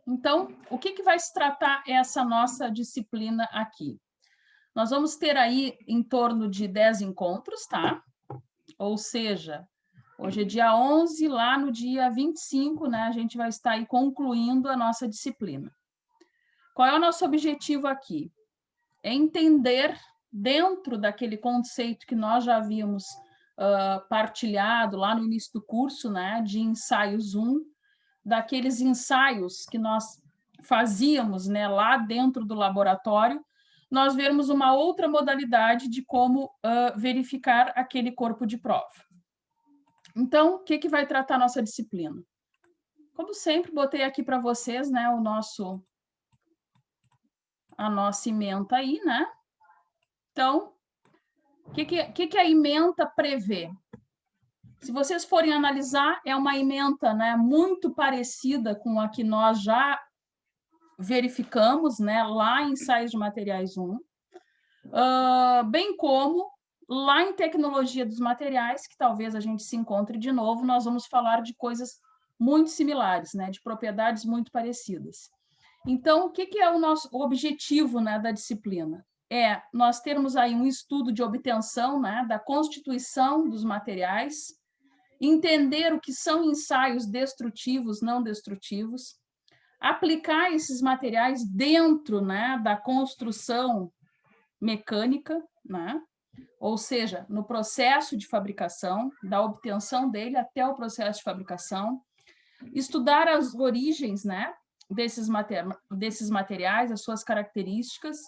Então, o que vai se tratar essa nossa disciplina aqui? Nós vamos ter aí em torno de 10 encontros, tá? Ou seja, hoje é dia 11, lá no dia 25, né, a gente vai estar aí concluindo a nossa disciplina. Qual é o nosso objetivo aqui? É entender, dentro daquele conceito que nós já havíamos partilhado lá no início do curso, né, de ensaios 1, daqueles ensaios que nós fazíamos, né, lá dentro do laboratório, nós vermos uma outra modalidade de como verificar aquele corpo de prova. Então, o que vai tratar a nossa disciplina? Como sempre, botei aqui para vocês, né, a nossa ementa aí, né? Então, o que a ementa prevê? Se vocês forem analisar, é uma ementa, né, muito parecida com a que nós já verificamos, né, lá em Ensaios de Materiais 1, bem como lá em Tecnologia dos Materiais, que talvez a gente se encontre de novo, nós vamos falar de coisas muito similares, né, de propriedades muito parecidas. Então, o que é o nosso objetivo, né, da disciplina? É nós termos aí um estudo de obtenção, né, da constituição dos materiais, entender o que são ensaios destrutivos, não destrutivos, aplicar esses materiais dentro, né, da construção mecânica, né? Ou seja, no processo de fabricação, da obtenção dele até o processo de fabricação, estudar as origens, né, desses materiais, as suas características,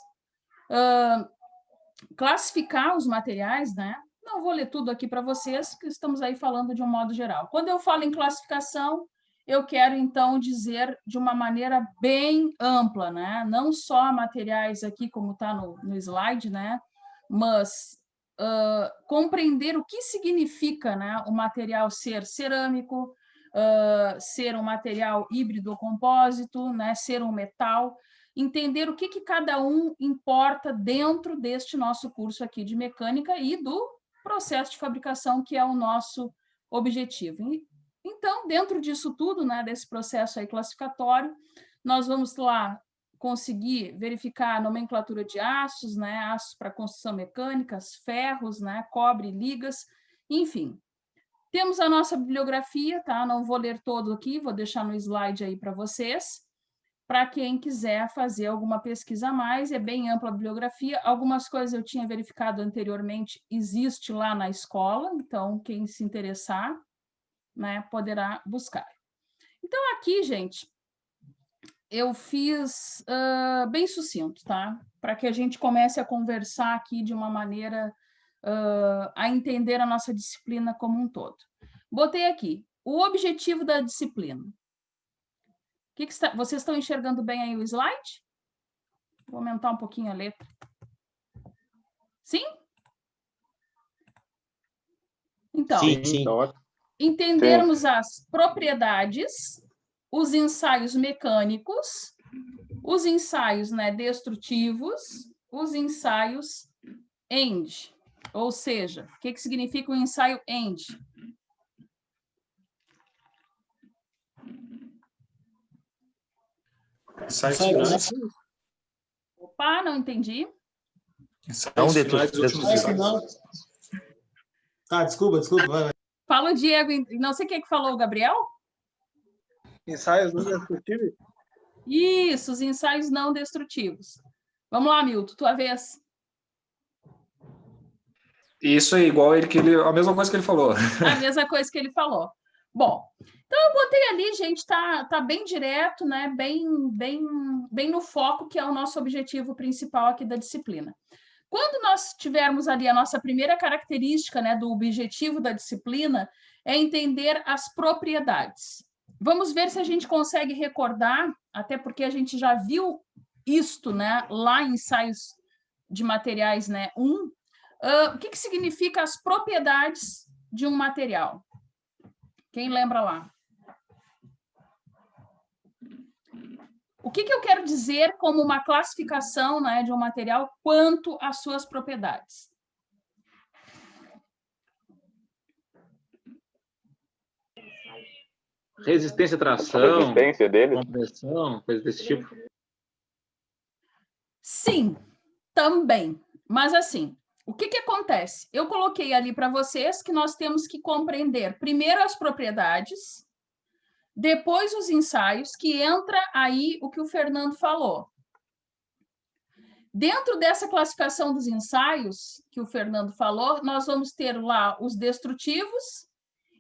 classificar os materiais, né? Não vou ler tudo aqui para vocês, que estamos aí falando de um modo geral. Quando eu falo em classificação, eu quero, então, dizer de uma maneira bem ampla, né? Não só materiais aqui, como está no slide, né? Mas compreender o que significa, né, o material ser cerâmico, ser um material híbrido ou compósito, né, ser um metal, entender o que cada um importa dentro deste nosso curso aqui de mecânica e do processo de fabricação, que é o nosso objetivo. Então, dentro disso tudo, né, desse processo aí classificatório, nós vamos lá conseguir verificar a nomenclatura de aços, né, aços para construção mecânica, ferros, né, cobre, ligas, enfim. Temos a nossa bibliografia, tá? Não vou ler todo aqui, vou deixar no slide aí para vocês. Para quem quiser fazer alguma pesquisa a mais, é bem ampla a bibliografia. Algumas coisas eu tinha verificado anteriormente, existe lá na escola, então quem se interessar, né, poderá buscar. Então, aqui, gente, eu fiz bem sucinto, tá? Para que a gente comece a conversar aqui de uma maneira a entender a nossa disciplina como um todo. Botei aqui, o objetivo da disciplina. Vocês estão enxergando bem aí o slide? Vou aumentar um pouquinho a letra. Sim? Então, sim. entendermos as propriedades, os ensaios mecânicos, os ensaios, né, destrutivos, os ensaios end. Ou seja, o que significa o ensaio end? Opa, não entendi. Não destrutivo. Ah, desculpa. Vai. Fala o Diego, não sei quem que falou, o Gabriel? Ensaios não destrutivos? Isso, os ensaios não destrutivos. Vamos lá, Milton, tua vez. Isso aí, igual a mesma coisa que ele falou. A mesma coisa que ele falou. Bom, então eu botei ali, gente, tá bem direto, né? Bem no foco, que é o nosso objetivo principal aqui da disciplina. Quando nós tivermos ali a nossa primeira característica, né, do objetivo da disciplina, é entender as propriedades. Vamos ver se a gente consegue recordar, até porque a gente já viu isto, né, lá em Ensaios de Materiais, né, 1. O que significa as propriedades de um material? Quem lembra lá? O que eu quero dizer como uma classificação, né, de um material quanto às suas propriedades? Resistência à tração, Resistência dele. compressão, coisa desse tipo. Sim, também. Mas assim, o que acontece? Eu coloquei ali para vocês que nós temos que compreender primeiro as propriedades, depois os ensaios, que entra aí o que o Fernando falou. Dentro dessa classificação dos ensaios que o Fernando falou, nós vamos ter lá os destrutivos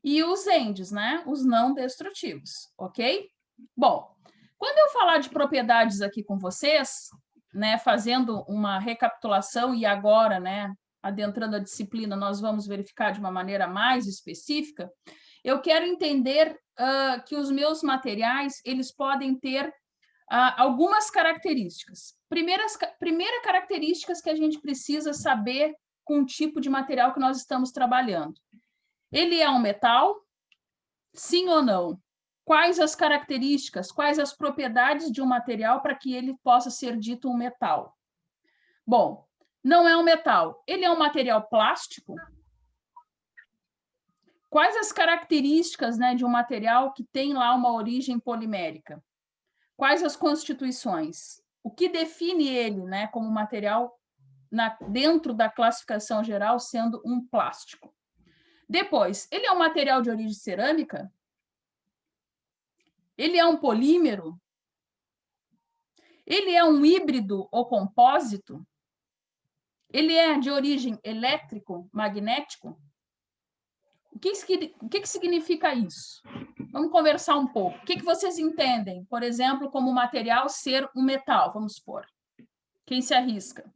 e os ENDs, né? Os não destrutivos, ok? Bom, quando eu falar de propriedades aqui com vocês, né, fazendo uma recapitulação e agora, né, adentrando a disciplina, nós vamos verificar de uma maneira mais específica, eu quero entender que os meus materiais, eles podem ter algumas características. Primeira característica que a gente precisa saber com o tipo de material que nós estamos trabalhando. Ele é um metal? Sim ou não? Quais as características, quais as propriedades de um material para que ele possa ser dito um metal? Bom, não é um metal. Ele é um material plástico? Quais as características, né, de um material que tem lá uma origem polimérica? Quais as constituições? O que define ele, né, como material dentro da classificação geral sendo um plástico? Depois, ele é um material de origem cerâmica? Ele é um polímero? Ele é um híbrido ou compósito? Ele é de origem elétrico, magnético? O que significa isso? Vamos conversar um pouco. O que vocês entendem, por exemplo, como material ser um metal, vamos supor? Quem se arrisca?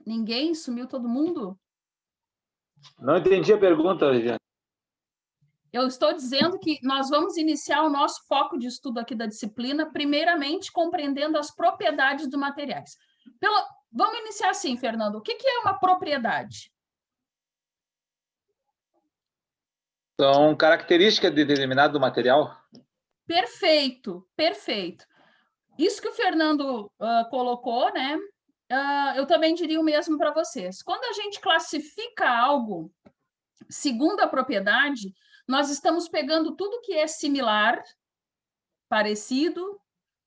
Ninguém? Sumiu todo mundo? Não entendi a pergunta, Lidiane. Eu estou dizendo que nós vamos iniciar o nosso foco de estudo aqui da disciplina, primeiramente compreendendo as propriedades dos materiais. Vamos iniciar assim, Fernando. O que é uma propriedade? São características de determinado material? Perfeito, perfeito. Isso que o Fernando colocou, né? Eu também diria o mesmo para vocês. Quando a gente classifica algo segundo a propriedade, nós estamos pegando tudo que é similar, parecido,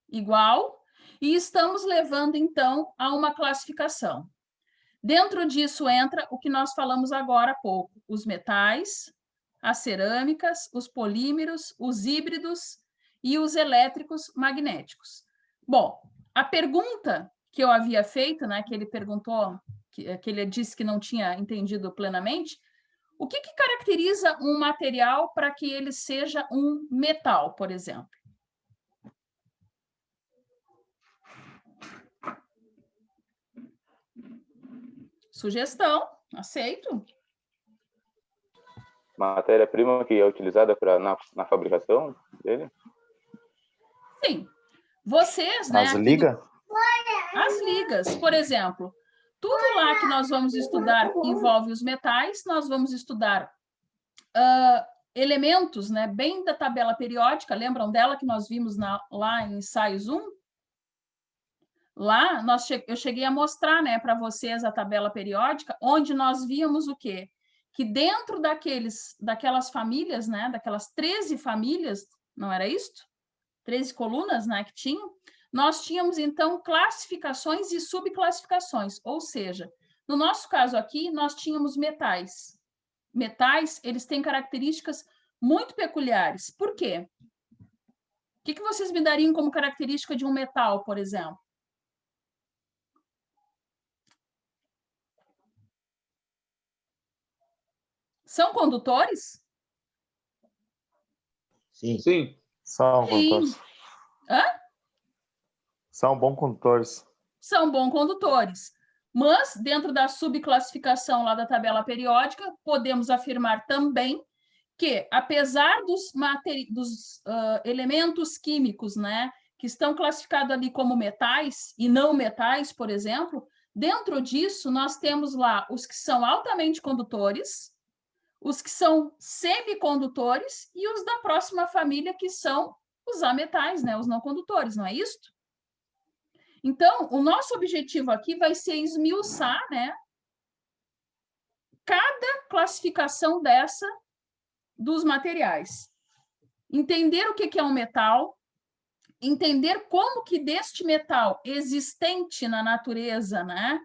igual, e estamos levando, então, a uma classificação. Dentro disso entra o que nós falamos agora há pouco, os metais, as cerâmicas, os polímeros, os híbridos e os elétricos magnéticos. Bom, a pergunta que eu havia feito, né, que ele perguntou, que ele disse que não tinha entendido plenamente, o que caracteriza um material para que ele seja um metal, por exemplo? Sugestão, aceito. Matéria-prima que é utilizada na fabricação dele? Sim. Vocês, né? As ligas? As ligas, por exemplo. Tudo lá que nós vamos estudar que envolve os metais, nós vamos estudar elementos, né, bem da tabela periódica, lembram dela que nós vimos lá em ensaios 1? Lá eu cheguei a mostrar, né, para vocês a tabela periódica, onde nós víamos o quê? Que dentro daquelas famílias, né, daquelas 13 famílias, não era isto? 13 colunas, né, que tinham, nós tínhamos, então, classificações e subclassificações, ou seja, no nosso caso aqui, nós tínhamos metais. Metais, eles têm características muito peculiares. Por quê? O que vocês me dariam como característica de um metal, por exemplo? São condutores? Sim. Sim. São condutores. Hã? São bons condutores. São bons condutores. Mas, dentro da subclassificação lá da tabela periódica, podemos afirmar também que, apesar dos elementos químicos, né, que estão classificados ali como metais e não metais, por exemplo, dentro disso nós temos lá os que são altamente condutores, os que são semicondutores e os da próxima família, que são os ametais, né, os não condutores, não é isso? Então, o nosso objetivo aqui vai ser esmiuçar, né, cada classificação dessa dos materiais. Entender o que é um metal, entender como que deste metal existente na natureza, né,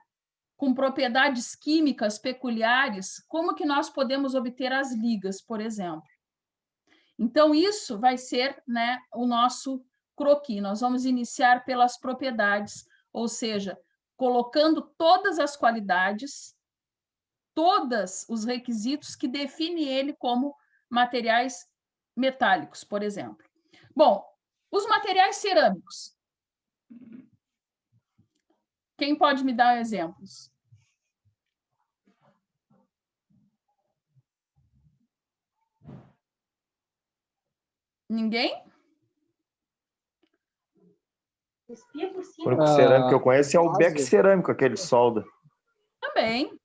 com propriedades químicas peculiares, como que nós podemos obter as ligas, por exemplo. Então, isso vai ser, né, o nosso croquis. Nós vamos iniciar pelas propriedades, ou seja, colocando todas as qualidades, todos os requisitos que definem ele como materiais metálicos, por exemplo. Bom, os materiais cerâmicos. Quem pode me dar exemplos? Ninguém? O único cerâmico que eu conheço é o Beck Cerâmico, aquele de solda. Também.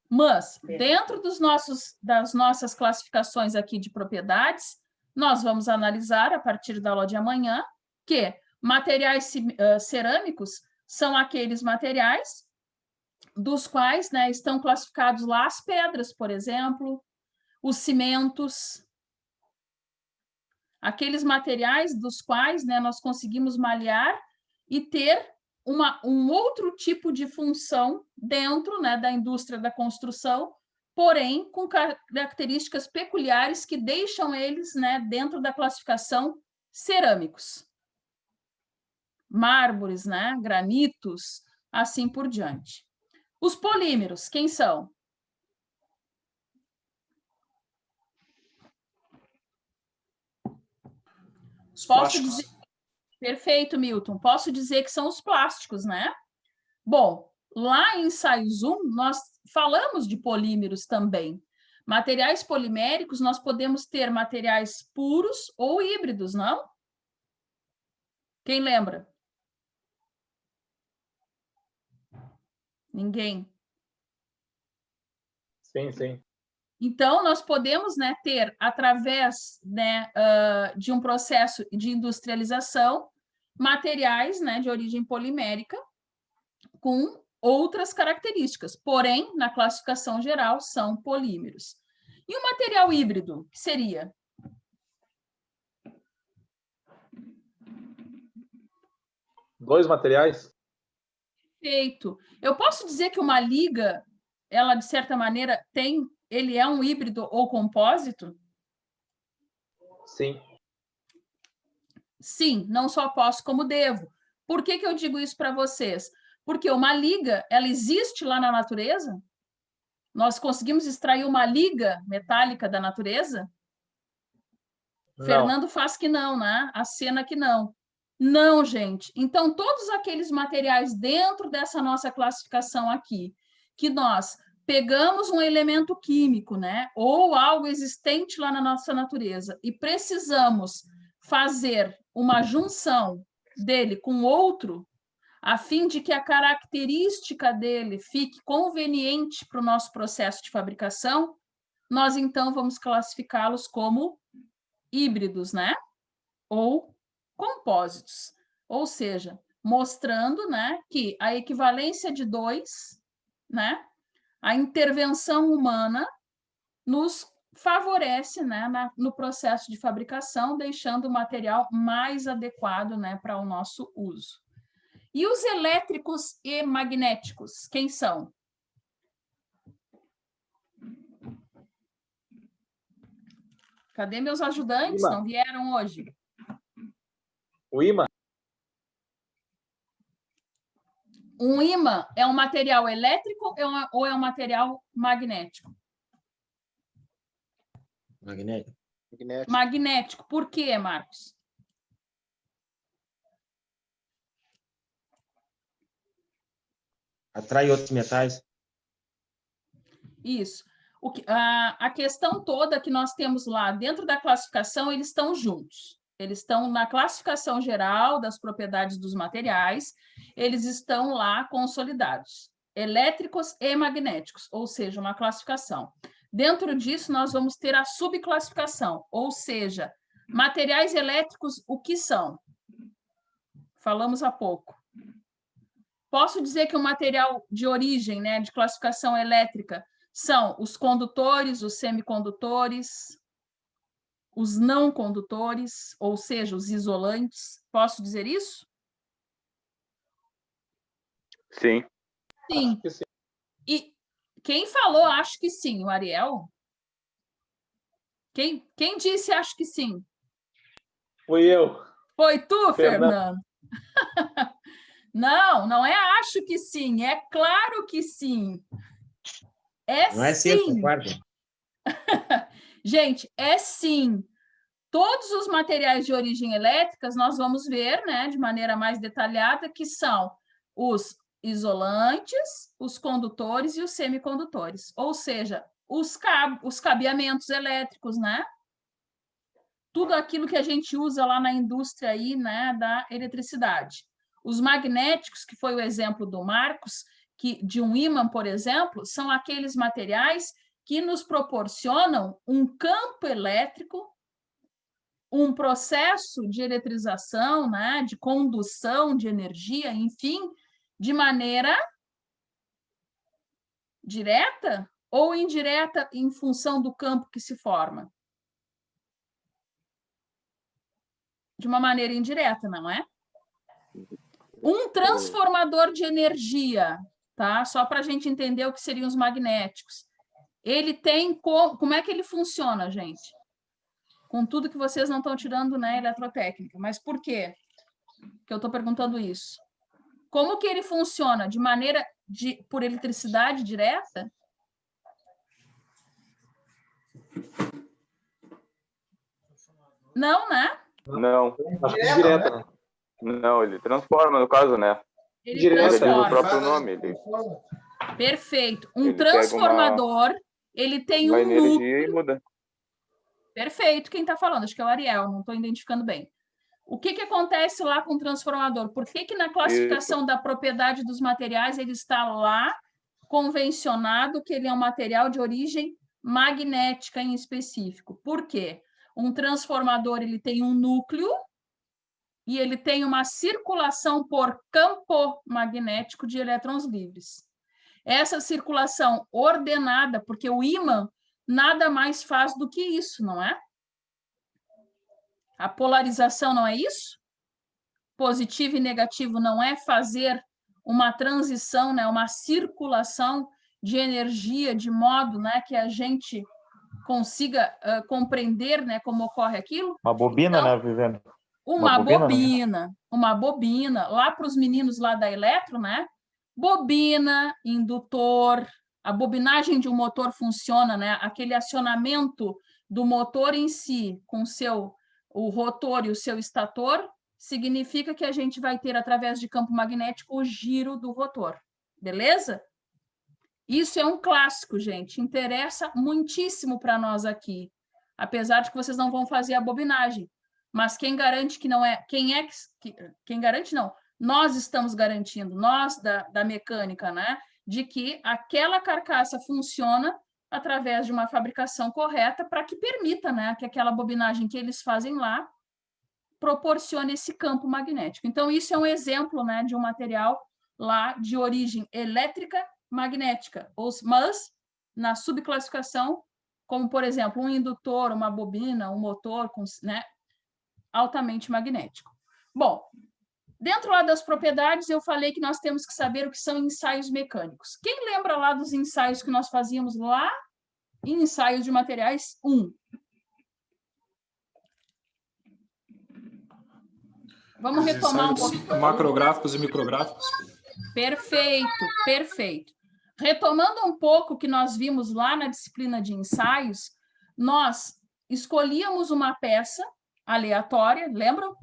Mas, dentro das nossas classificações aqui de propriedades, nós vamos analisar, a partir da aula de amanhã, que materiais cerâmicos são aqueles materiais dos quais, né, estão classificados lá as pedras, por exemplo, os cimentos, aqueles materiais dos quais, né, nós conseguimos malhar e ter um outro tipo de função dentro, né, da indústria da construção, porém com características peculiares que deixam eles, né, dentro da classificação cerâmicos. Mármores, né, granitos, assim por diante. Os polímeros, quem são? Posso dizer... Perfeito, Milton. Posso dizer que são os plásticos, né? Bom, lá em ensaios 1, nós falamos de polímeros também. Materiais poliméricos, nós podemos ter materiais puros ou híbridos, não? Quem lembra? Ninguém? Sim, sim. Então, nós podemos, né, ter, através, né, de um processo de industrialização, materiais, né, de origem polimérica com outras características, porém, na classificação geral, são polímeros. E o material híbrido, que seria? Dois materiais? Perfeito. Eu posso dizer que uma liga, ela, de certa maneira, ele é um híbrido ou compósito? Sim. Sim, não só posso, como devo. Por que eu digo isso para vocês? Porque uma liga, ela existe lá na natureza? Nós conseguimos extrair uma liga metálica da natureza? Não. Fernando faz que não, né? A cena que não. Não, gente. Então, todos aqueles materiais dentro dessa nossa classificação aqui, que nós pegamos um elemento químico, né? Ou algo existente lá na nossa natureza, e precisamos fazer uma junção dele com outro, a fim de que a característica dele fique conveniente para o nosso processo de fabricação, nós, então, vamos classificá-los como híbridos, né? Ou compósitos. Ou seja, mostrando, né, que a equivalência de dois, né, a intervenção humana nos favorece, né, no processo de fabricação, deixando o material mais adequado, né, para o nosso uso. E os elétricos e magnéticos, quem são? Cadê meus ajudantes? Imã. Não vieram hoje? O ímã? Um ímã é um material elétrico ou é um material magnético? Magnético. Magnético. Por quê, Marcos? Atrai outros metais. Isso. A questão toda que nós temos lá dentro da classificação, eles estão juntos. Eles estão na classificação geral das propriedades dos materiais, eles estão lá consolidados. Elétricos e magnéticos, ou seja, uma classificação. Dentro disso, nós vamos ter a subclassificação, ou seja, materiais elétricos, o que são? Falamos há pouco. Posso dizer que o material de origem, né, de classificação elétrica, são os condutores, os semicondutores, os não condutores, ou seja, os isolantes. Posso dizer isso? Sim. Sim. Acho que sim. E quem falou acho que sim? O Ariel? Quem disse acho que sim? Fui eu. Foi tu, Fernando. Fernando? Não, não é acho que sim, é claro que sim. É Não é sexta, sim. é quarta. Gente, é sim. Todos os materiais de origem elétrica, nós vamos ver, né, de maneira mais detalhada, que são os isolantes, os condutores e os semicondutores. Ou seja, os cabeamentos elétricos, né? Tudo aquilo que a gente usa lá na indústria aí, né, da eletricidade. Os magnéticos, que foi o exemplo do Marcos, que de um ímã, por exemplo, são aqueles materiais que nos proporcionam um campo elétrico, um processo de eletrização, né, de condução de energia, enfim, de maneira direta ou indireta em função do campo que se forma? De uma maneira indireta, não é? Um transformador de energia, tá? Só para a gente entender o que seriam os magnéticos. Ele tem como é que ele funciona, gente? Com tudo que vocês não estão tirando, né, eletrotécnica. Mas por quê que eu estou perguntando isso? Como que ele funciona? De maneira por eletricidade direta? Não, né? Não. Acho que direta, né? Não, ele transforma, no caso, né? Ele Direta. Já diz o transforma. próprio nome. Perfeito. Um Ele pega transformador, ele tem uma um energia núcleo. e muda. Perfeito. Quem está falando? Acho que é o Ariel, não estou identificando bem. O que acontece lá com o transformador? Por que na classificação da propriedade dos materiais ele está lá convencionado que ele é um material de origem magnética em específico? Por quê? Um transformador ele tem um núcleo e ele tem uma circulação por campo magnético de elétrons livres. Essa circulação ordenada, porque o ímã nada mais faz do que isso, não é? A polarização não é isso? Positivo e negativo não é fazer uma transição, né, uma circulação de energia de modo, né, que a gente consiga compreender, né, como ocorre aquilo? Uma bobina, então, né, Viviane? Uma bobina, né? uma bobina, lá para os meninos lá da Eletro, né? Bobina, indutor, a bobinagem de um motor funciona, né? Aquele acionamento do motor em si, com o rotor e o seu estator, significa que a gente vai ter, através de campo magnético, o giro do rotor. Beleza? Isso é um clássico, gente. Interessa muitíssimo para nós aqui. Apesar de que vocês não vão fazer a bobinagem. Mas quem garante que não é... Quem garante, não. Nós estamos garantindo, nós da mecânica, né? De que aquela carcaça funciona através de uma fabricação correta para que permita, né, que aquela bobinagem que eles fazem lá proporcione esse campo magnético. Então, isso é um exemplo, né, de um material lá de origem elétrica magnética, mas na subclassificação, como, por exemplo, um indutor, uma bobina, um motor, né, altamente magnético. Bom, dentro lá das propriedades, eu falei que nós temos que saber o que são ensaios mecânicos. Quem lembra lá dos ensaios que nós fazíamos lá em ensaios de materiais 1? Vamos retomar um pouquinho. Macrográficos e micrográficos. Perfeito, perfeito. Retomando um pouco o que nós vimos lá na disciplina de ensaios, nós escolhíamos uma peça aleatória, lembram?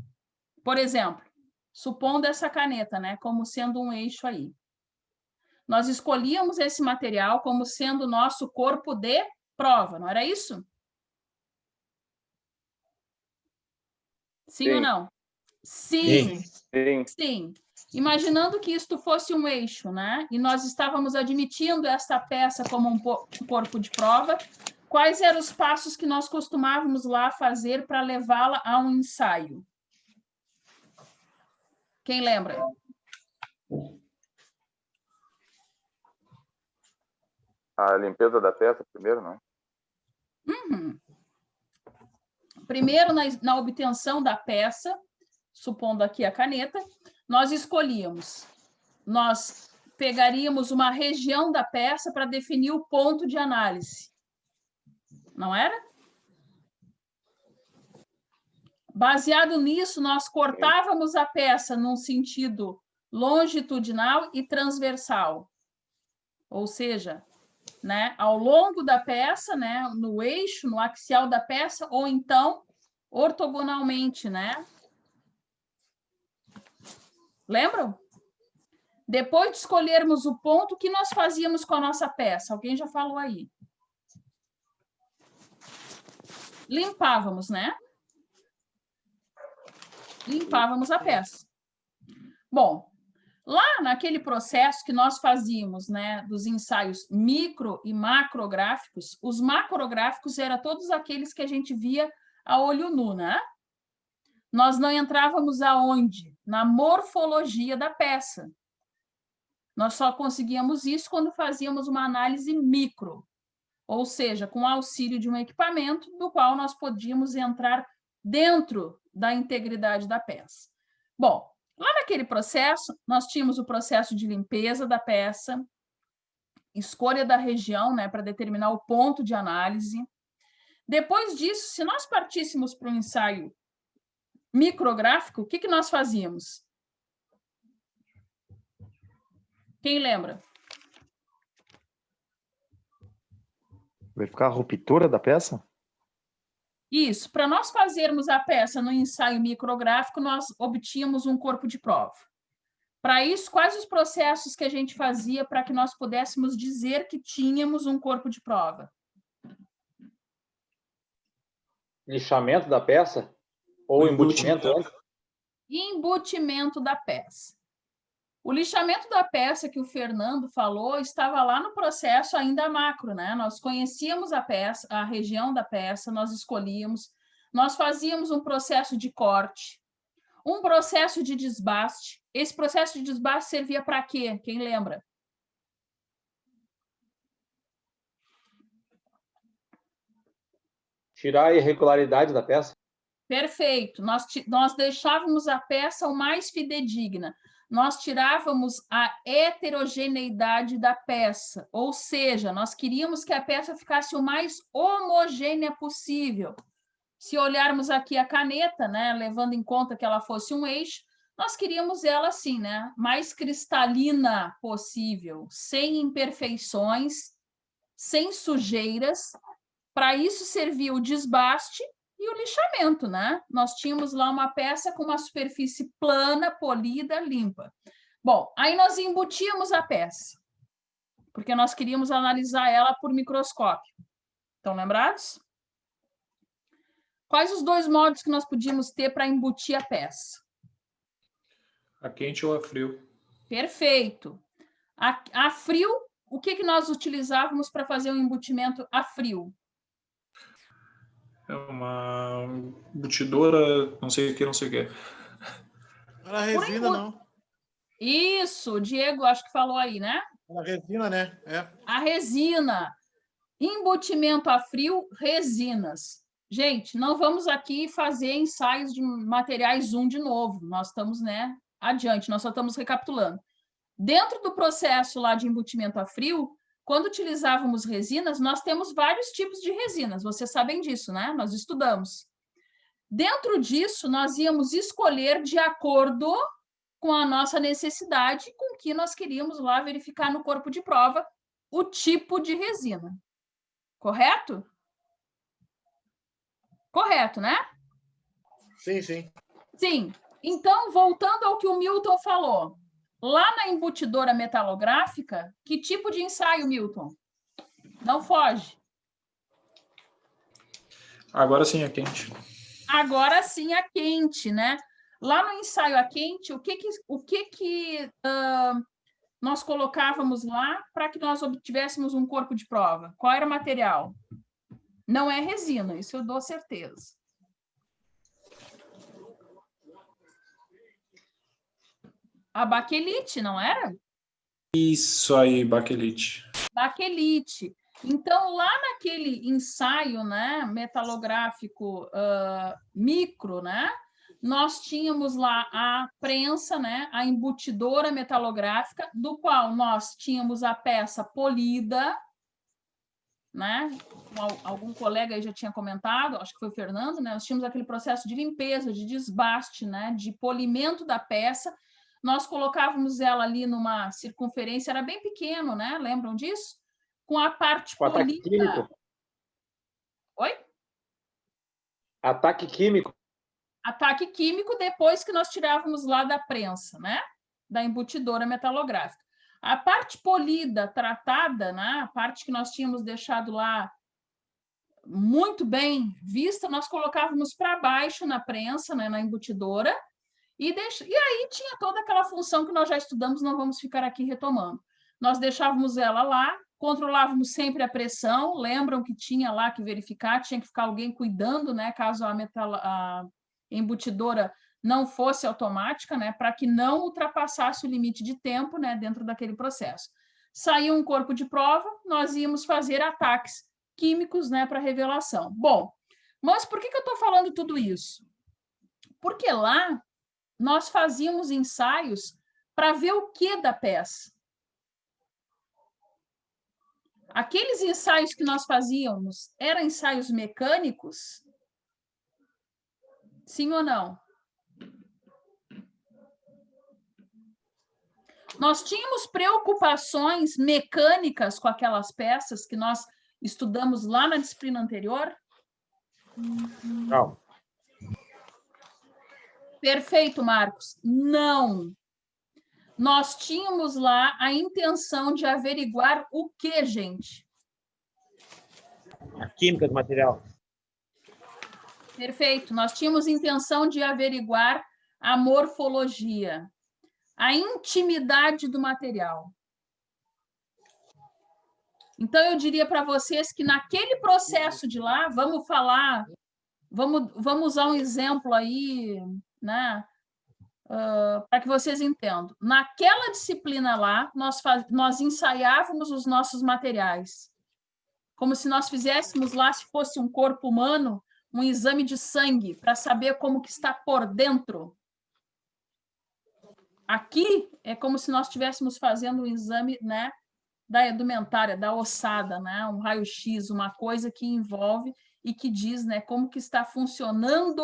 Por exemplo, supondo essa caneta, né, como sendo um eixo aí. Nós escolhíamos esse material como sendo o nosso corpo de prova, não era isso? Sim ou não? Sim. Sim. Sim. Imaginando que isto fosse um eixo, né? E nós estávamos admitindo esta peça como um corpo de prova, quais eram os passos que nós costumávamos lá fazer para levá-la a um ensaio? Quem lembra? A limpeza da peça primeiro, não? Uhum. Primeiro, na obtenção da peça, supondo aqui a caneta, nós escolhíamos, nós pegaríamos uma região da peça para definir o ponto de análise. Não era? Baseado nisso, nós cortávamos a peça num sentido longitudinal e transversal. Ou seja, né, ao longo da peça, né, no eixo, no axial da peça, ou então ortogonalmente, né? Lembram? Depois de escolhermos o ponto, o que nós fazíamos com a nossa peça? Alguém já falou aí. Limpávamos, né? Limpávamos a peça. Bom, lá naquele processo que nós fazíamos, né, dos ensaios micro e macrográficos, os macrográficos eram todos aqueles que a gente via a olho nu, né? Nós não entrávamos aonde? Na morfologia da peça. Nós só conseguíamos isso quando fazíamos uma análise micro, ou seja, com o auxílio de um equipamento do qual nós podíamos entrar dentro da integridade da peça. Bom, lá naquele processo, nós tínhamos o processo de limpeza da peça, escolha da região, né, para determinar o ponto de análise. Depois disso, se nós partíssemos para um ensaio micrográfico, o que que nós fazíamos? Quem lembra? Verificar a ruptura da peça? Isso, para nós fazermos a peça no ensaio micrográfico, nós obtínhamos um corpo de prova. Para isso, quais os processos que a gente fazia para que nós pudéssemos dizer que tínhamos um corpo de prova? Lixamento da peça? Ou embutimento? Embutimento da peça. O lixamento da peça que o Fernando falou estava lá no processo ainda macro, né? Nós conhecíamos a peça, a região da peça, nós escolhíamos, nós fazíamos um processo de corte, um processo de desbaste. Esse processo de desbaste servia para quê? Quem lembra? Tirar a irregularidade da peça? Perfeito. Nós deixávamos a peça o mais fidedigna. Nós tirávamos a heterogeneidade da peça, ou seja, nós queríamos que a peça ficasse o mais homogênea possível. Se olharmos aqui a caneta, né, levando em conta que ela fosse um eixo, nós queríamos ela assim, né, mais cristalina possível, sem imperfeições, sem sujeiras. Para isso servia o desbaste e o lixamento, né? Nós tínhamos lá uma peça com uma superfície plana, polida, limpa. Bom, aí nós embutíamos a peça, porque nós queríamos analisar ela por microscópio. Estão lembrados? Quais os dois modos que nós podíamos ter para embutir a peça? A quente ou a frio? Perfeito. A frio, o que nós utilizávamos para fazer o embutimento a frio? É uma embutidora, não sei o que, não sei o que. Era resina, não. Isso, o Diego acho que falou aí, né? Era resina, né? É. A resina. Embutimento a frio, resinas. Gente, não vamos aqui fazer ensaios de materiais de novo. Nós estamos, né, adiante, nós só estamos recapitulando. Dentro do processo lá de embutimento a frio, quando utilizávamos resinas, nós temos vários tipos de resinas, vocês sabem disso, né? Nós estudamos. Dentro disso, nós íamos escolher de acordo com a nossa necessidade, com o que nós queríamos lá verificar no corpo de prova, o tipo de resina. Correto? Correto, né? Sim, sim. Sim. Então, voltando ao que o Milton falou, lá na embutidora metalográfica, que tipo de ensaio, Milton? Não foge. Agora sim é quente. Agora sim a quente, né? Lá no ensaio a quente, o que nós colocávamos lá para que nós obtivéssemos um corpo de prova? Qual era o material? Não é resina, isso eu dou certeza. A baquelite, não era? Isso aí, baquelite. baquelite. Então, lá naquele ensaio, né, metalográfico micro, né, nós tínhamos lá a prensa, né, a embutidora metalográfica, do qual nós tínhamos a peça polida, né? Algum colega aí já tinha comentado, acho que foi o Fernando, né? Nós tínhamos aquele processo de limpeza, de desbaste, né, de polimento da peça. Nós colocávamos ela ali numa circunferência, era bem pequeno, né? Lembram disso? Com a parte O ataque polida. químico. Oi? Ataque químico. Ataque químico depois que nós tirávamos lá da prensa, né? Da embutidora metalográfica. A parte polida, tratada, né? A parte que nós tínhamos deixado lá muito bem vista, nós colocávamos para baixo na prensa, né? Na embutidora, e aí tinha toda aquela função que nós já estudamos, não vamos ficar aqui retomando. Nós deixávamos ela lá, controlávamos sempre a pressão, lembram que tinha lá que verificar, tinha que ficar alguém cuidando, né? Caso a embutidora não fosse automática, né, para que não ultrapassasse o limite de tempo, né, dentro daquele processo. Saiu um corpo de prova, nós íamos fazer ataques químicos, né, para revelação. Bom, mas por que eu estou falando tudo isso? Porque lá nós fazíamos ensaios para ver o que da peça. Aqueles ensaios que nós fazíamos eram ensaios mecânicos? Sim ou não? Nós tínhamos preocupações mecânicas com aquelas peças que nós estudamos lá na disciplina anterior? Não. Perfeito, Marcos. Não. Nós tínhamos lá a intenção de averiguar o que, gente? A química do material. Perfeito. Nós tínhamos intenção de averiguar a morfologia, a intimidade do material. Então, eu diria para vocês que naquele processo de lá, vamos usar um exemplo aí, né, para que vocês entendam. Naquela disciplina lá, nós ensaiávamos os nossos materiais, como se nós fizéssemos lá, se fosse um corpo humano, um exame de sangue, para saber como que está por dentro. Aqui é como se nós estivéssemos fazendo um exame, né, da indumentária, da ossada, né, um raio-x, uma coisa que envolve e que diz, né, como que está funcionando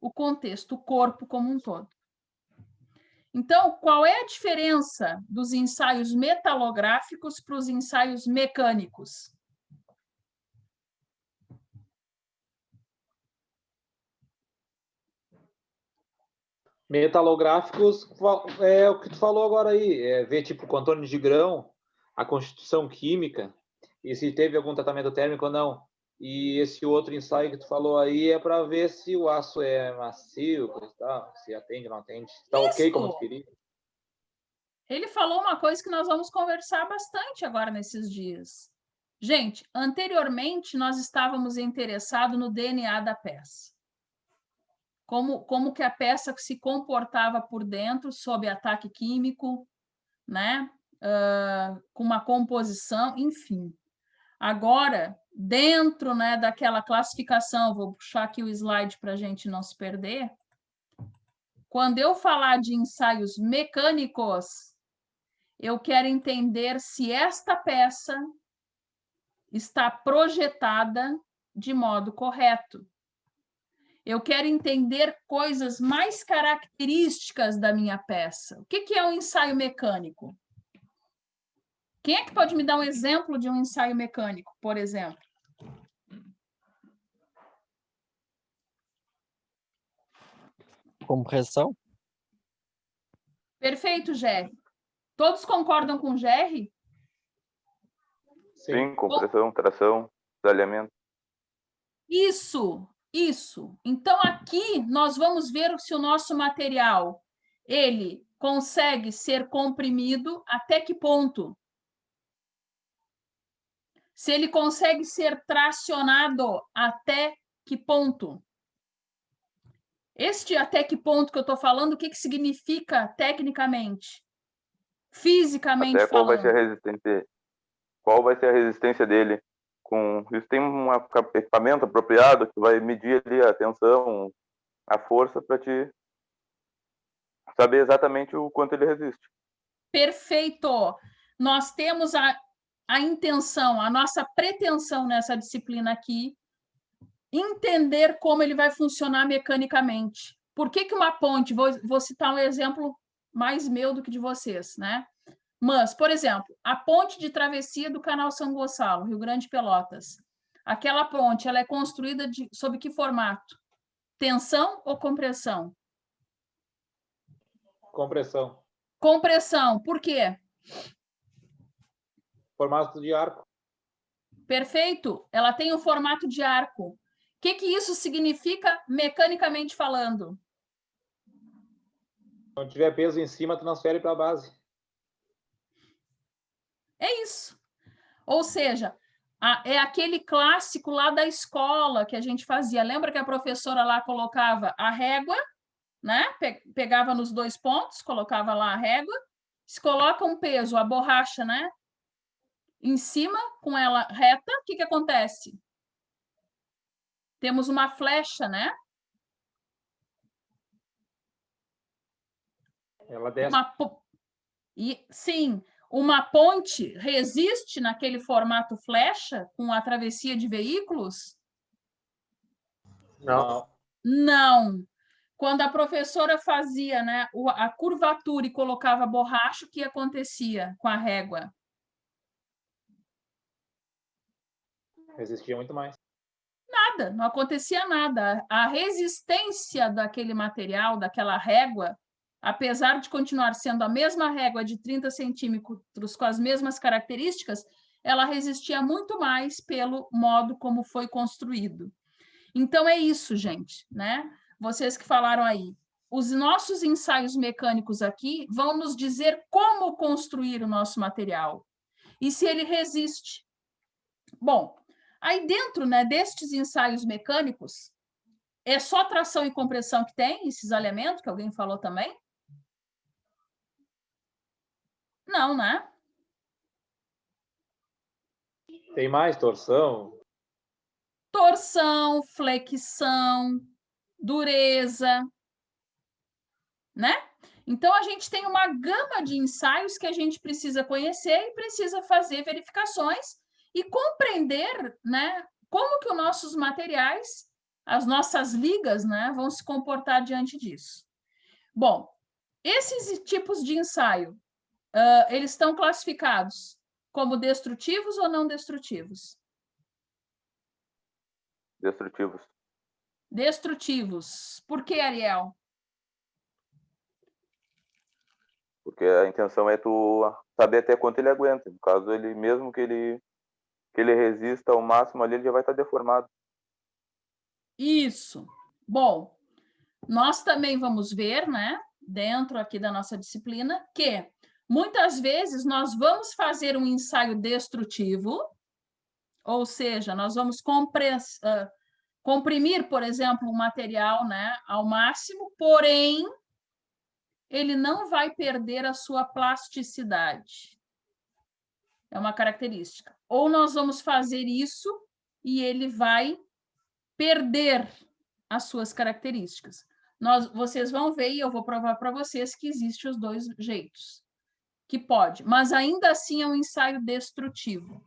o contexto, o corpo como um todo. Então, qual é a diferença dos ensaios metalográficos para os ensaios mecânicos? Metalográficos é o que tu falou agora aí, ver tipo contorno de grão, a constituição química, e se teve algum tratamento térmico ou não. E esse outro ensaio que tu falou aí é para ver se o aço é macio, se atende ou não atende, se está ok como tu queria. Ele falou uma coisa que nós vamos conversar bastante agora nesses dias. Gente, anteriormente nós estávamos interessados no DNA da peça. Como que a peça se comportava por dentro sob ataque químico, né? Com uma composição, enfim. Agora, dentro, né, daquela classificação, vou puxar aqui o slide para a gente não se perder. Quando eu falar de ensaios mecânicos, eu quero entender se esta peça está projetada de modo correto. Eu quero entender coisas mais características da minha peça. O que é um ensaio mecânico? Quem é que pode me dar um exemplo de um ensaio mecânico, por exemplo? Compressão? Perfeito, Gerry. Todos concordam com o Gerry? Sim, compressão, tração, desalhamento. Isso. Então, aqui nós vamos ver se o nosso material ele consegue ser comprimido até que ponto. Se ele consegue ser tracionado até que ponto. Este até que ponto que eu estou falando, o que significa tecnicamente? Fisicamente até falando. qual vai ser a resistência? qual vai ser a resistência dele. Isso tem um equipamento apropriado que vai medir ali a tensão, a força, para te saber exatamente o quanto ele resiste. Perfeito! Nós temos a intenção, a nossa pretensão nessa disciplina aqui, entender como ele vai funcionar mecanicamente. Por que uma ponte? Vou citar um exemplo mais meu do que de vocês, né? Mas, por exemplo, a ponte de travessia do Canal São Gonçalo, Rio Grande Pelotas. Aquela ponte, ela é construída sob que formato? Tensão ou compressão? Compressão. Compressão. Por quê? Formato de arco. Perfeito. Ela tem um formato de arco. O que isso significa mecanicamente falando? Se não tiver peso em cima, transfere para a base. É isso. Ou seja, é aquele clássico lá da escola que a gente fazia. Lembra que a professora lá colocava a régua, né? Pegava nos 2 pontos, colocava lá a régua, se coloca um peso, a borracha, né? Em cima, com ela reta, o que acontece? Temos uma flecha, né? Ela desce. Sim, uma ponte resiste naquele formato flecha com a travessia de veículos? Não. Não. Quando a professora fazia, né, a curvatura e colocava borracha, o que acontecia com a régua? Resistia muito mais. Nada, não acontecia nada. A resistência daquele material, daquela régua, apesar de continuar sendo a mesma régua de 30 centímetros com as mesmas características, ela resistia muito mais pelo modo como foi construído. Então, é isso, gente, né? Vocês que falaram aí. Os nossos ensaios mecânicos aqui vão nos dizer como construir o nosso material e se ele resiste. Bom, aí dentro, né, destes ensaios mecânicos, é só tração e compressão que tem, esse cisalhamento, que alguém falou também? Não, né? Tem mais torção? Torção, flexão, dureza, né? Então, a gente tem uma gama de ensaios que a gente precisa conhecer e precisa fazer verificações e compreender, né, como que os nossos materiais, as nossas ligas, né, vão se comportar diante disso. Bom, esses tipos de ensaio, eles estão classificados como destrutivos ou não destrutivos? Destrutivos. Destrutivos. Por que, Ariel? Porque a intenção é tu saber até quanto ele aguenta. No caso, ele mesmo que ele resista ao máximo ali, ele já vai estar deformado. Isso. Bom, nós também vamos ver, né, dentro aqui da nossa disciplina, que muitas vezes nós vamos fazer um ensaio destrutivo, ou seja, nós vamos comprimir, por exemplo, um material, né, ao máximo, porém, ele não vai perder a sua plasticidade. É uma característica. Ou nós vamos fazer isso e ele vai perder as suas características. Vocês vão ver, e eu vou provar para vocês que existem os 2 jeitos. Que pode, mas ainda assim é um ensaio destrutivo.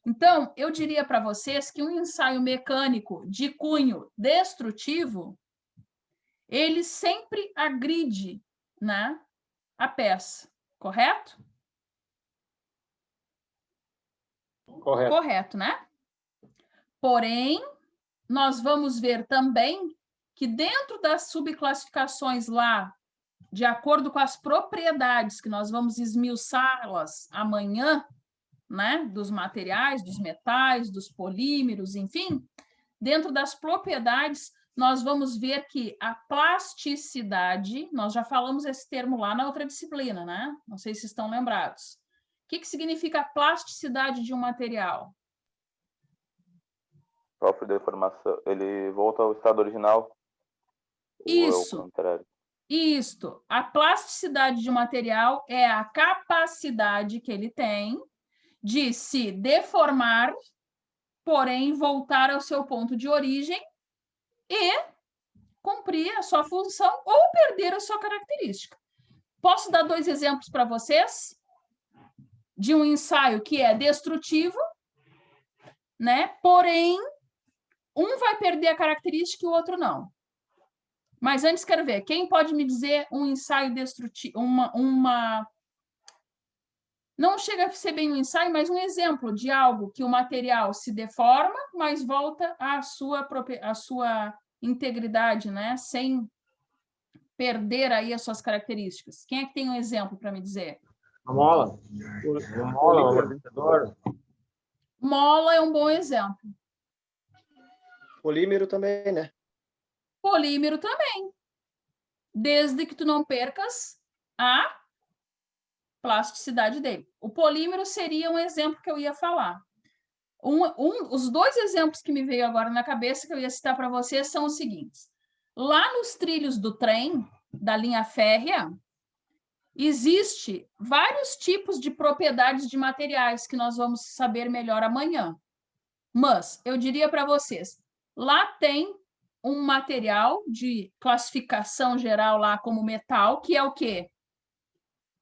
Então, eu diria para vocês que um ensaio mecânico de cunho destrutivo, ele sempre agride, né, a peça, correto? Correto. Correto, né? Porém, nós vamos ver também que dentro das subclassificações lá, de acordo com as propriedades que nós vamos esmiuçá-las amanhã, né, dos materiais, dos metais, dos polímeros, enfim, dentro das propriedades, nós vamos ver que a plasticidade, nós já falamos esse termo lá na outra disciplina, né? Não sei se estão lembrados. O que significa a plasticidade de um material? Sofre deformação, ele volta ao estado original. Isso. Ou é o contrário? Isto. A plasticidade de um material é a capacidade que ele tem de se deformar, porém voltar ao seu ponto de origem e cumprir a sua função ou perder a sua característica. Posso dar 2 exemplos para vocês de um ensaio que é destrutivo, né? Porém, um vai perder a característica e o outro não. Mas antes quero ver, quem pode me dizer um ensaio destrutivo, não chega a ser bem um ensaio, mas um exemplo de algo que o material se deforma, mas volta à sua integridade, né? Sem perder aí as suas características. Quem é que tem um exemplo para me dizer? Uma mola. Uma mola, um amortecedor. Mola é um bom exemplo. Polímero também, né? Polímero também. Desde que tu não percas a plasticidade dele. O polímero seria um exemplo que eu ia falar. Os 2 exemplos que me veio agora na cabeça que eu ia citar para vocês são os seguintes. Lá nos trilhos do trem, da linha férrea, existe vários tipos de propriedades de materiais que nós vamos saber melhor amanhã. Mas eu diria para vocês, lá tem um material de classificação geral lá como metal, que é o quê?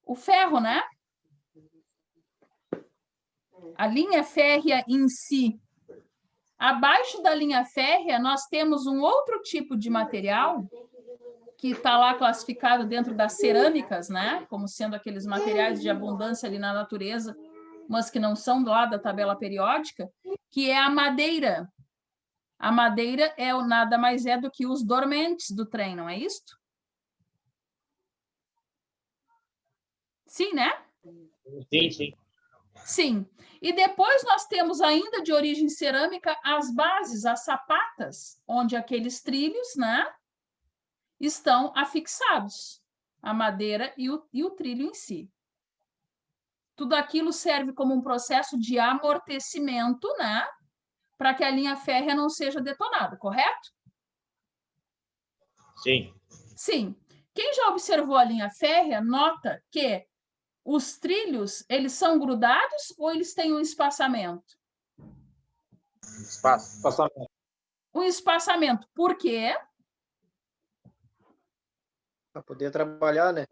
O ferro, né? A linha férrea em si. Abaixo da linha férrea, nós temos um outro tipo de material que está lá classificado dentro das cerâmicas, né? Como sendo aqueles materiais de abundância ali na natureza, mas que não são lá da tabela periódica, que é a madeira. A madeira nada mais é do que os dormentes do trem, não é isto? Sim, né? Sim, sim. Sim. E depois nós temos ainda de origem cerâmica as bases, as sapatas, onde aqueles trilhos, né, estão afixados, a madeira e o trilho em si. Tudo aquilo serve como um processo de amortecimento, né, para que a linha férrea não seja detonada, correto? Sim. Sim. Quem já observou a linha férrea nota que os trilhos, eles são grudados ou eles têm um espaçamento? Espaçamento. Um espaçamento. Por quê? Para poder trabalhar, né?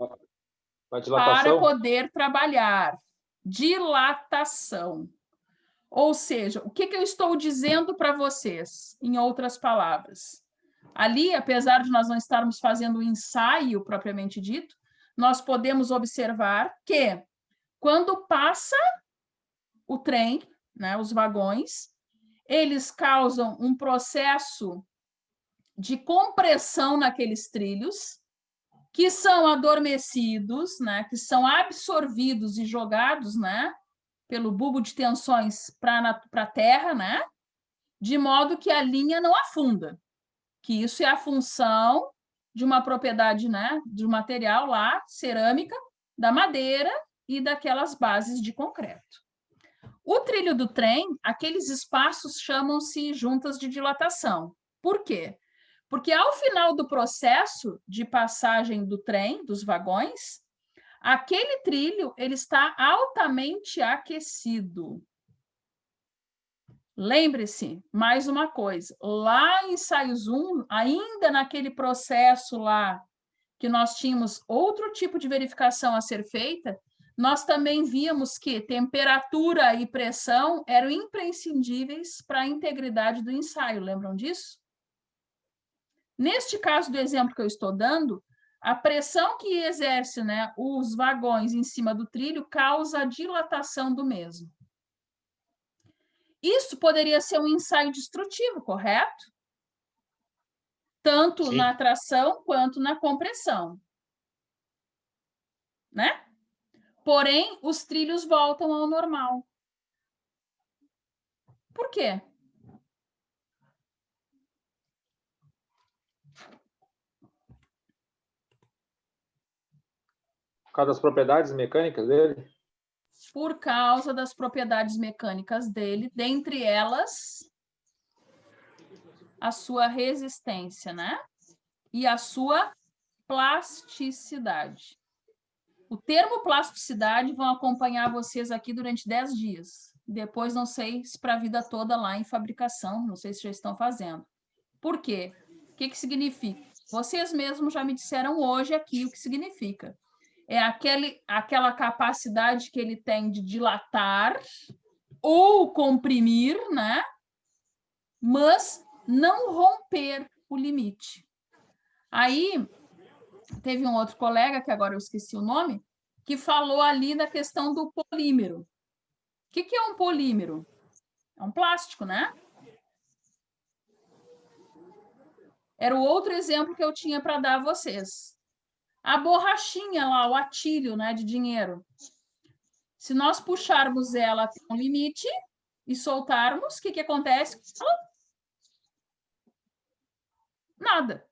Uma dilatação. Para poder trabalhar. Dilatação. Ou seja, o que eu estou dizendo para vocês, em outras palavras? Ali, apesar de nós não estarmos fazendo um ensaio propriamente dito, nós podemos observar que quando passa o trem, né, os vagões, eles causam um processo de compressão naqueles trilhos, que são adormecidos, né, que são absorvidos e jogados, né, pelo bulbo de tensões para a terra, né, de modo que a linha não afunda. Que isso é a função de uma propriedade, né, de um material lá, cerâmica, da madeira e daquelas bases de concreto. O trilho do trem, aqueles espaços chamam-se juntas de dilatação. Por quê? Porque ao final do processo de passagem do trem, dos vagões, aquele trilho ele está altamente aquecido. Lembre-se, mais uma coisa, lá em ensaios 1, ainda naquele processo lá que nós tínhamos outro tipo de verificação a ser feita, nós também víamos que temperatura e pressão eram imprescindíveis para a integridade do ensaio, lembram disso? Neste caso do exemplo que eu estou dando, a pressão que exerce, né, os vagões em cima do trilho causa a dilatação do mesmo. Isso poderia ser um ensaio destrutivo, correto? Tanto Sim. na tração quanto na compressão. Né? Porém, os trilhos voltam ao normal. Por quê? Por causa das propriedades mecânicas dele? Por causa das propriedades mecânicas dele, dentre elas, a sua resistência, né? E a sua plasticidade. O termo plasticidade vão acompanhar vocês aqui durante 10 dias. Depois, não sei se para a vida toda lá em fabricação, não sei se já estão fazendo. Por quê? O que significa? Vocês mesmos já me disseram hoje aqui o que significa. É aquela capacidade que ele tem de dilatar ou comprimir, né? Mas não romper o limite. Aí, teve um outro colega, que agora eu esqueci o nome, que falou ali da questão do polímero. O que é um polímero? É um plástico, né? Era o outro exemplo que eu tinha para dar a vocês. A borrachinha lá, o atilho, né, de dinheiro. Se nós puxarmos ela até um limite e soltarmos, o que acontece? Nada.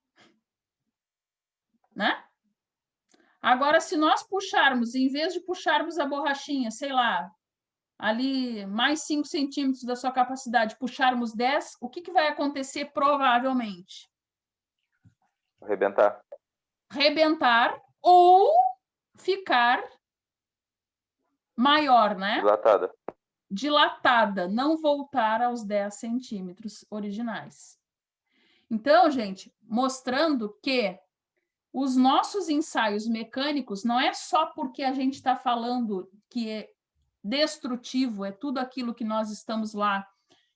Né? Agora, se nós puxarmos, em vez de puxarmos a borrachinha, sei lá, ali mais 5 centímetros da sua capacidade, puxarmos 10, o que vai acontecer provavelmente? Arrebentar. Rebentar ou ficar maior, né? Dilatada. Dilatada, não voltar aos 10 centímetros originais. Então, gente, mostrando que os nossos ensaios mecânicos não é só porque a gente está falando que é destrutivo, é tudo aquilo que nós estamos lá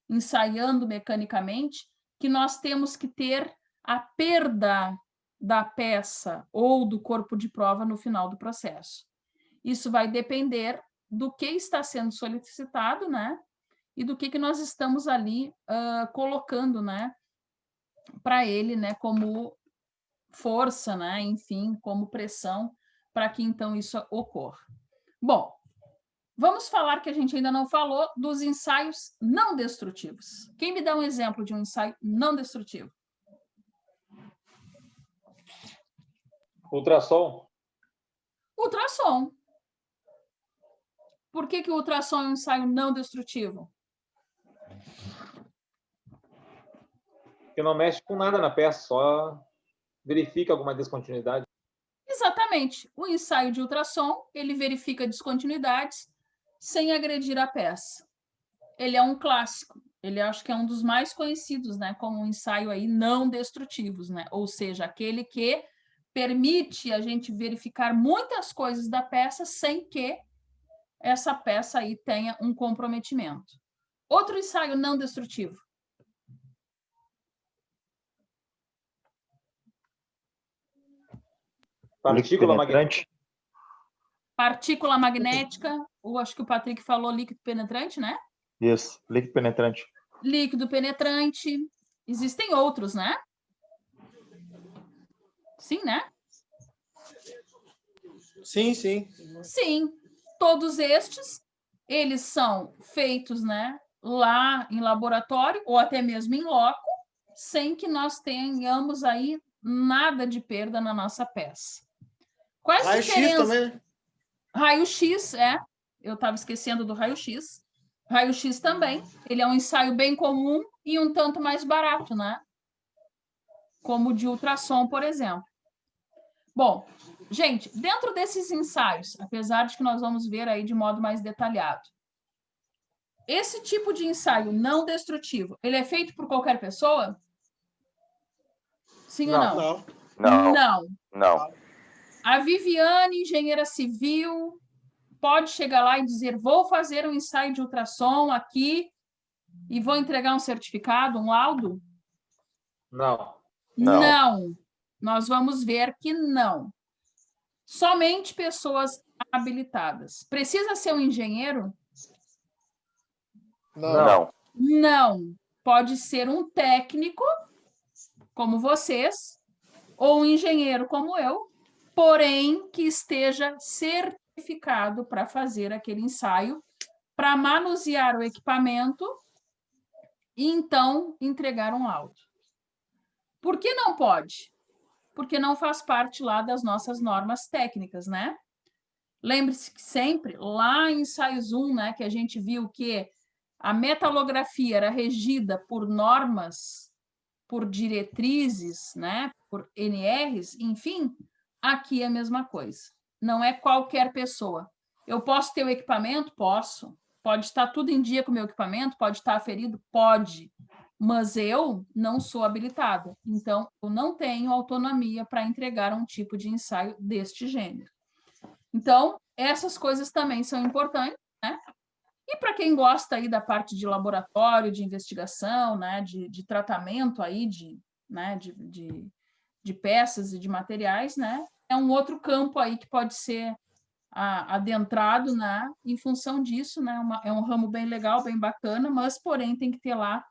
ensaiando mecanicamente, que nós temos que ter a perda da peça ou do corpo de prova no final do processo. Isso vai depender do que está sendo solicitado, né? E do que nós estamos ali colocando, né? Para ele, né? Como força, né? Enfim, como pressão para que então isso ocorra. Bom, vamos falar que a gente ainda não falou dos ensaios não destrutivos. Quem me dá um exemplo de um ensaio não destrutivo? Ultrassom. Ultrassom. Por que o ultrassom é um ensaio não destrutivo? Que não mexe com nada na peça, só verifica alguma descontinuidade. Exatamente. O ensaio de ultrassom, ele verifica descontinuidades sem agredir a peça. Ele é um clássico. Ele acho que é um dos mais conhecidos, né, como um ensaio aí não destrutivos, né? Ou seja, aquele que permite a gente verificar muitas coisas da peça sem que essa peça aí tenha um comprometimento. Outro ensaio não destrutivo. Partícula magnética. Partícula magnética, acho que o Patrick falou líquido penetrante, né? Isso, líquido penetrante. Líquido penetrante. Existem outros, né? Sim, né? Sim, sim. Sim. Todos estes, eles são feitos, né, lá em laboratório ou até mesmo em loco, sem que nós tenhamos aí nada de perda na nossa peça. Quais Raio-X também, né? Raio-X, eu estava esquecendo do raio-X. Raio-X também, ele é um ensaio bem comum e um tanto mais barato, né? Como o de ultrassom, por exemplo. Bom, gente, dentro desses ensaios, apesar de que nós vamos ver aí de modo mais detalhado, esse tipo de ensaio não destrutivo, ele é feito por qualquer pessoa? Sim ou não? Não. Não. A Viviane, engenheira civil, pode chegar lá e dizer, vou fazer um ensaio de ultrassom aqui e vou entregar um certificado, um laudo? Não. Não. Nós vamos ver que não. Somente pessoas habilitadas. Precisa ser um engenheiro? Não. Não. Pode ser um técnico, como vocês, ou um engenheiro como eu, porém que esteja certificado para fazer aquele ensaio, para manusear o equipamento e então entregar um laudo. Por que não pode? Porque não faz parte lá das nossas normas técnicas, né? Lembre-se que sempre, lá em ensaios 1, né, que a gente viu que a metalografia era regida por normas, por diretrizes, né, por NRs, enfim, aqui é a mesma coisa. Não é qualquer pessoa. Eu posso ter o equipamento? Posso. Pode estar tudo em dia com o meu equipamento? Pode estar aferido? Pode. Mas eu não sou habilitada. Então, eu não tenho autonomia para entregar um tipo de ensaio deste gênero. Então, essas coisas também são importantes, né? E para quem gosta aí da parte de laboratório, de investigação, né? De tratamento aí de peças e de materiais, né? É um outro campo aí que pode ser adentrado, né? Em função disso, né? É um ramo bem legal, bem bacana, mas, porém, tem que ter lá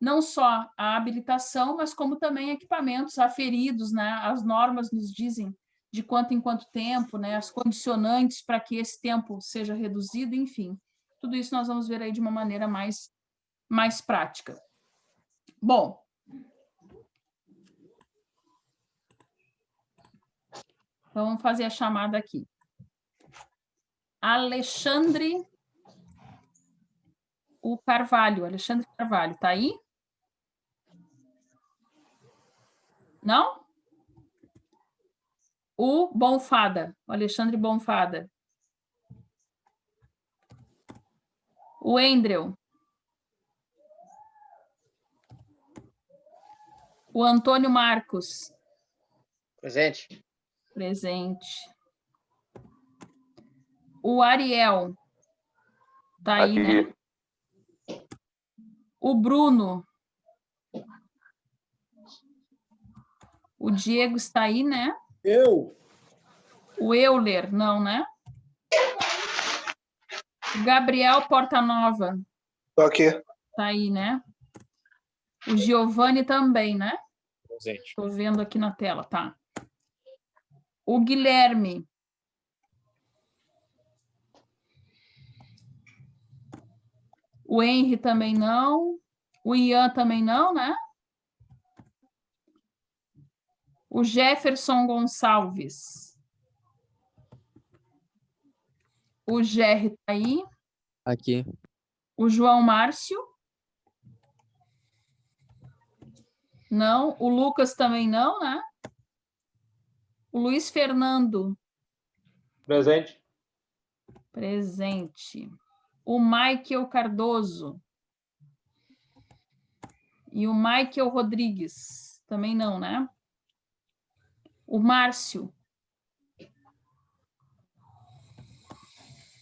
não só a habilitação, mas como também equipamentos aferidos, né? As normas nos dizem de quanto em quanto tempo, né? As condicionantes para que esse tempo seja reduzido, enfim. Tudo isso nós vamos ver aí de uma maneira mais prática. Bom, vamos fazer a chamada aqui. Alexandre Carvalho. Alexandre Carvalho, está aí? Não? O Bonfada, o Alexandre Bonfada. O Endrel. O Antônio Marcos. Presente. Presente. O Ariel. Está aí, Aqui. né? O Bruno. O Diego está aí, né? Eu. O Euler, não, né? O Gabriel Portanova. Tô aqui. Está aí, né? O Giovanni também, né? Presente. Estou vendo aqui na tela, tá? O Guilherme. O Henry também não. O Ian também não, né? O Jefferson Gonçalves. O Gerry está aí. Aqui. O João Márcio. Não. O Lucas também não, né? O Luiz Fernando. Presente. Presente. O Michael Cardoso. E o Michael Rodrigues. Também não, né? O Márcio.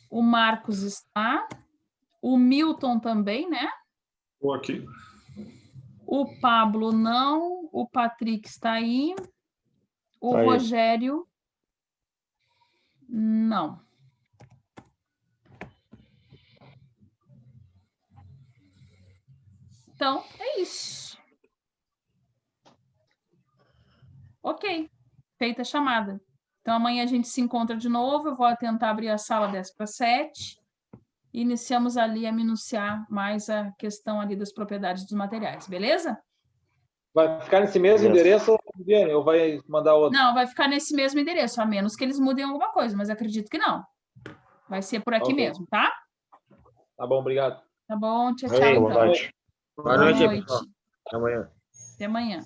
O Marcos está. O Milton também, né? Estou aqui. O Pablo não. O Patrick está aí. O Tá aí. Rogério não. Então, é isso. Ok, feita a chamada. Então, amanhã a gente se encontra de novo. Eu vou tentar abrir a sala 10 para 7. E iniciamos ali a minuciar mais a questão ali das propriedades dos materiais, beleza? Vai ficar nesse mesmo Beleza. endereço, Viviane, ou vai mandar outro? Não, vai ficar nesse mesmo endereço, a menos que eles mudem alguma coisa, mas acredito que não. Vai ser por aqui Ok. mesmo, tá? Tá bom, obrigado. Tá bom, tchau, Aí, tchau, Boa então. noite. Boa noite, Boa noite. pessoal. Até amanhã. Até amanhã.